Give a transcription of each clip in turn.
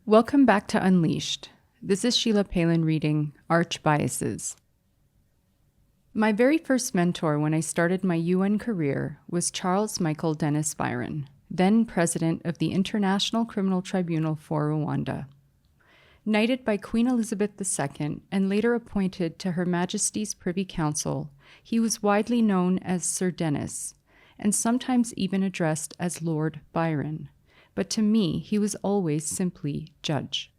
Welcome back to Unleashed. This is Sheila Paylan reading Archbiases. My very first mentor when I started my UN career was Charles Michael Dennis Byron, then president of the International Criminal Tribunal for Rwanda. Knighted by Queen Elizabeth II and later appointed to Her Majesty's Privy Council, he was widely known as Sir Dennis, and sometimes even addressed as Lord Byron. But to me, he was always simply Judge.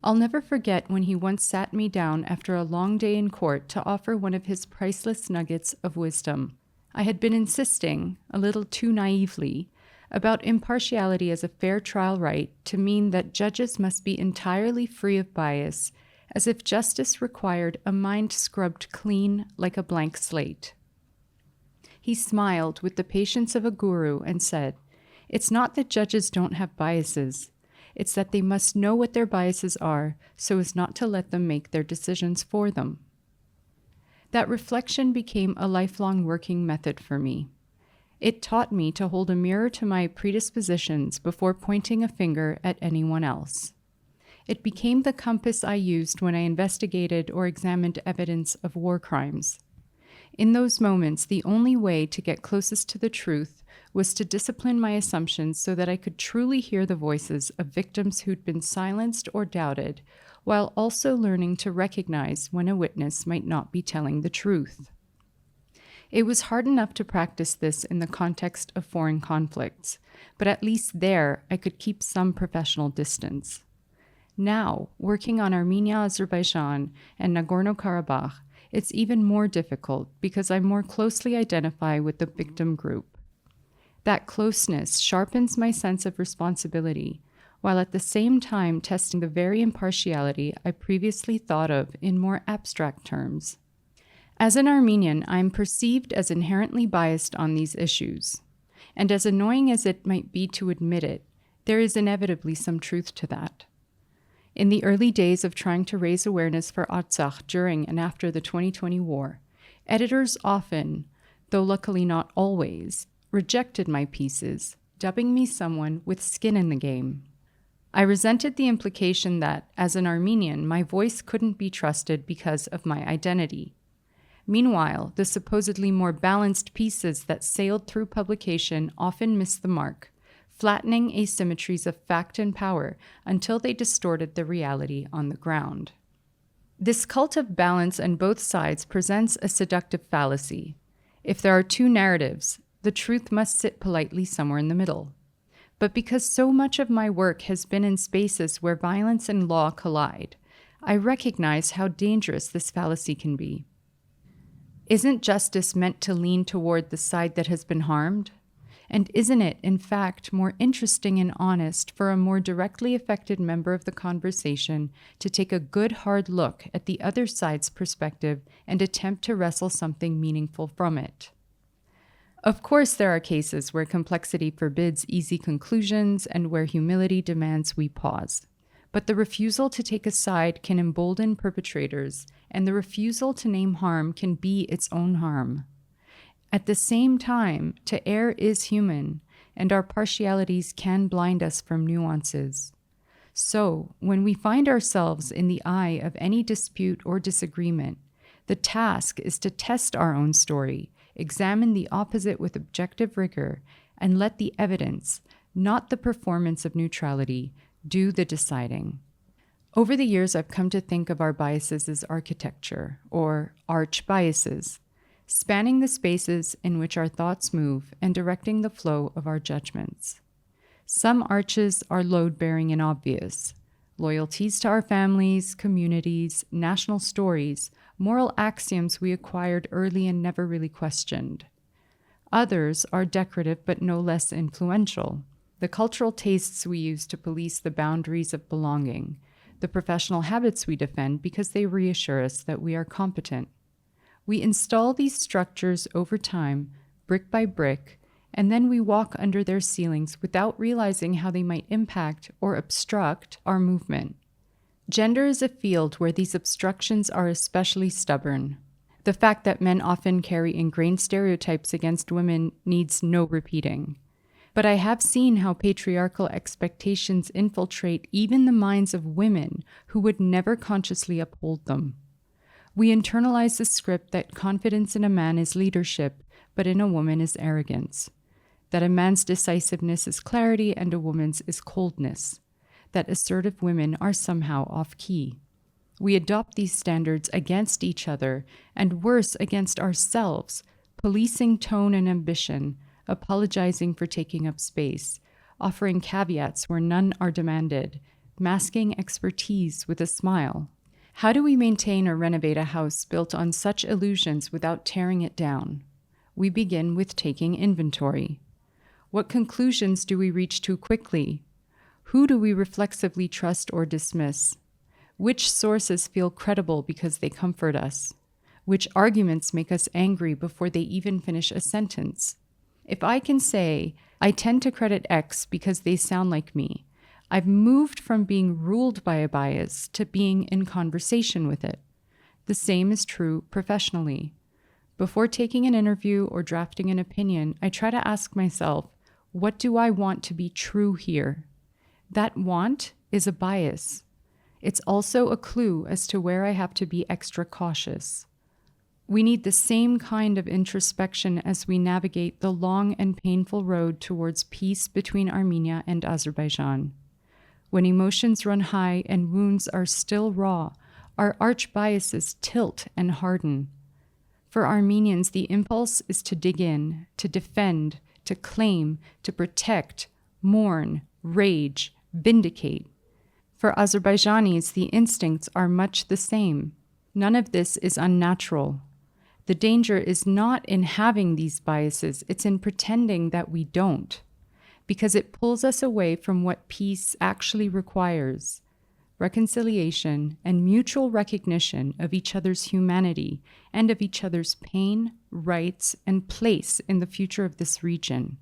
I'll never forget when he once sat me down after a long day in court to offer one of his priceless nuggets of wisdom. I had been insisting, a little too naively, about impartiality as a fair trial right to mean that judges must be entirely free of bias, as if justice required a mind scrubbed clean like a blank slate. He smiled with the patience of a guru and said, "It's not that judges don't have biases. It's that they must know what their biases are so as not to let them make their decisions for them." That reflection became a lifelong working method for me. It taught me to hold a mirror to my predispositions before pointing a finger at anyone else. It became the compass I used when I investigated or examined evidence of war crimes. In those moments, the only way to get closest to the truth was to discipline my assumptions so that I could truly hear the voices of victims who'd been silenced or doubted, while also learning to recognize when a witness might not be telling the truth. It was hard enough to practice this in the context of foreign conflicts, but at least there I could keep some professional distance. Now, working on Armenia-Azerbaijan and Nagorno-Karabakh, it's even more difficult because I more closely identify with the victim group. That closeness sharpens my sense of responsibility, while at the same time testing the very impartiality I previously thought of in more abstract terms. As an Armenian, I am perceived as inherently biased on these issues, and as annoying as it might be to admit it, there is inevitably some truth to that. In the early days of trying to raise awareness for Artsakh during and after the 2020 war, editors often, though luckily not always, rejected my pieces, dubbing me someone with skin in the game. I resented the implication that, as an Armenian, my voice couldn't be trusted because of my identity. Meanwhile, the supposedly more balanced pieces that sailed through publication often missed the mark, flattening asymmetries of fact and power until they distorted the reality on the ground. This cult of balance on both sides presents a seductive fallacy. If there are two narratives, the truth must sit politely somewhere in the middle. But because so much of my work has been in spaces where violence and law collide, I recognize how dangerous this fallacy can be. Isn't justice meant to lean toward the side that has been harmed? And isn't it, in fact, more interesting and honest for a more directly affected member of the conversation to take a good hard look at the other side's perspective and attempt to wrestle something meaningful from it? Of course, there are cases where complexity forbids easy conclusions and where humility demands we pause. But the refusal to take a side can embolden perpetrators, and the refusal to name harm can be its own harm. At the same time, to err is human, and our partialities can blind us from nuances. So, when we find ourselves in the eye of any dispute or disagreement, the task is to test our own story, examine the opposite with objective rigor, and let the evidence, not the performance of neutrality, do the deciding. Over the years, I've come to think of our biases as architecture, or archbiases, spanning the spaces in which our thoughts move and directing the flow of our judgments. Some arches are load-bearing and obvious: loyalties to our families, communities, national stories, moral axioms we acquired early and never really questioned. Others are decorative but no less influential: the cultural tastes we use to police the boundaries of belonging, the professional habits we defend because they reassure us that we are competent. We install these structures over time, brick by brick, and then we walk under their ceilings without realizing how they might impact or obstruct our movement. Gender is a field where these obstructions are especially stubborn. The fact that men often carry ingrained stereotypes against women needs no repeating. But I have seen how patriarchal expectations infiltrate even the minds of women who would never consciously uphold them. We internalize the script that confidence in a man is leadership, but in a woman is arrogance. That a man's decisiveness is clarity and a woman's is coldness. That assertive women are somehow off-key. We adopt these standards against each other, and worse, against ourselves, policing tone and ambition, apologizing for taking up space, offering caveats where none are demanded, masking expertise with a smile. How do we maintain or renovate a house built on such illusions without tearing it down? We begin with taking inventory. What conclusions do we reach too quickly? Who do we reflexively trust or dismiss? Which sources feel credible because they comfort us? Which arguments make us angry before they even finish a sentence? If I can say, I tend to credit X because they sound like me, I've moved from being ruled by a bias to being in conversation with it. The same is true professionally. Before taking an interview or drafting an opinion, I try to ask myself, what do I want to be true here? That want is a bias. It's also a clue as to where I have to be extra cautious. We need the same kind of introspection as we navigate the long and painful road towards peace between Armenia and Azerbaijan. When emotions run high and wounds are still raw, our archbiases tilt and harden. For Armenians, the impulse is to dig in, to defend, to claim, to protect, mourn, rage, vindicate. For Azerbaijanis, the instincts are much the same. None of this is unnatural. The danger is not in having these biases, it's in pretending that we don't, because it pulls us away from what peace actually requires: reconciliation and mutual recognition of each other's humanity and of each other's pain, rights, and place in the future of this region.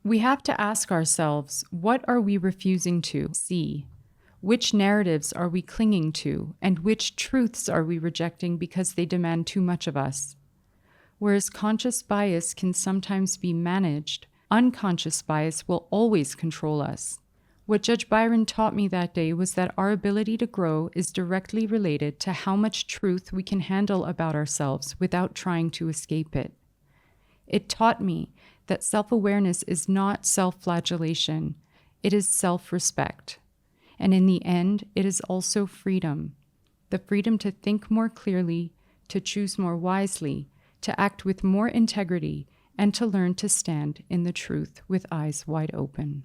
We have to ask ourselves, what are we refusing to see? Which narratives are we clinging to, and which truths are we rejecting because they demand too much of us? Whereas conscious bias can sometimes be managed, unconscious bias will always control us. What Judge Byron taught me that day was that our ability to grow is directly related to how much truth we can handle about ourselves without trying to escape it. It taught me that self-awareness is not self-flagellation, it is self-respect. And in the end, it is also freedom. The freedom to think more clearly, to choose more wisely, to act with more integrity, and to learn to stand in the truth with eyes wide open.